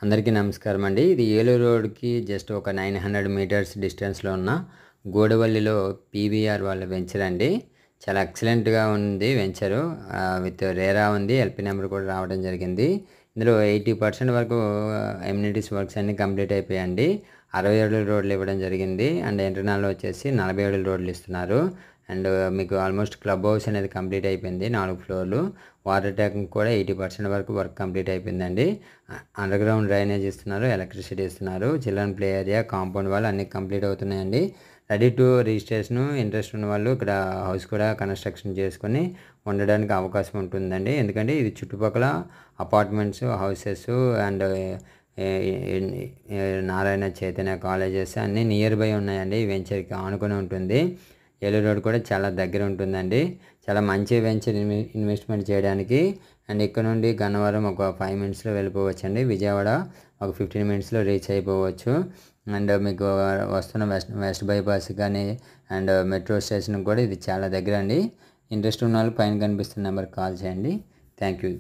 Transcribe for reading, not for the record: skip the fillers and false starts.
అందరికీ నమస్కారం అండి. ఇది ఏలూరు రోడ్‌కి జస్ట్ ఒక 900 మీటర్స్ డిస్టెన్స్‌లో ఉన్న గూడవల్లిలో పీవీఆర్ వాళ్ళ వెంచర్ అండి. చాలా ఎక్సలెంట్‌గా ఉంది వెంచరు. విత్ రేరా ఉంది. ఎల్‌పీ నెంబర్ కూడా రావడం జరిగింది. ఇందులో 80% వరకు ఎమ్యూనిటీస్ వర్క్స్ అన్నీ కంప్లీట్ అయిపోయాయండి. 60 అడుగుల రోడ్లు ఇవ్వడం జరిగింది. అండ్ ఇంటర్నల్‌లో వచ్చేసి 40 అడుగుల రోడ్లు ఇస్తున్నారు. అండ్ మీకు ఆల్మోస్ట్ క్లబ్ హౌస్ అనేది కంప్లీట్ అయిపోయింది. 4 ఫ్లోర్లు. వాటర్ ట్యాంక్ కూడా 80% వరకు వర్క్ కంప్లీట్ అయిపోయిందండి. అండర్ గ్రౌండ్ డ్రైనేజ్ ఇస్తున్నారు, ఎలక్ట్రిసిటీ ఇస్తున్నారు, చిల్డ్రన్ ప్లే ఏరియా, కాంపౌండ్ వాళ్ళు అన్నీ కంప్లీట్ అవుతున్నాయండి. Ready to registration. ఇంట్రెస్ట్ ఉన్న వాళ్ళు ఇక్కడ హౌస్ కూడా కన్స్ట్రక్షన్ చేసుకొని ఉండడానికి అవకాశం ఉంటుందండి. ఎందుకంటే ఇది చుట్టుపక్కల apartments, houses and Narayana Chaitanya colleges అన్నీ నియర్ బై ఉన్నాయండి. ఈ వెంచర్కి ఆనుకొని ఉంటుంది. ఏలూరు రోడ్ కూడా చాలా దగ్గర ఉంటుందండి. చాలా మంచి వెంచర్ ఇన్వెస్ట్మెంట్ చేయడానికి. అండ్ ఇక్కడ నుండి గన్నవరం ఒక 5 మినిట్స్లో వెళ్ళిపోవచ్చండి. విజయవాడ ఒక 15 మినిట్స్లో రీచ్ అయిపోవచ్చు. అండ్ మీకు వస్తున్న వెస్ట్ బైపాస్ కానీ అండ్ మెట్రో స్టేషన్ కూడా ఇది చాలా దగ్గర అండి. ఇంట్రెస్ట్ ఉన్న వాళ్ళు పైన కనిపిస్తున్న నెంబర్కి కాల్ చేయండి. Thank you.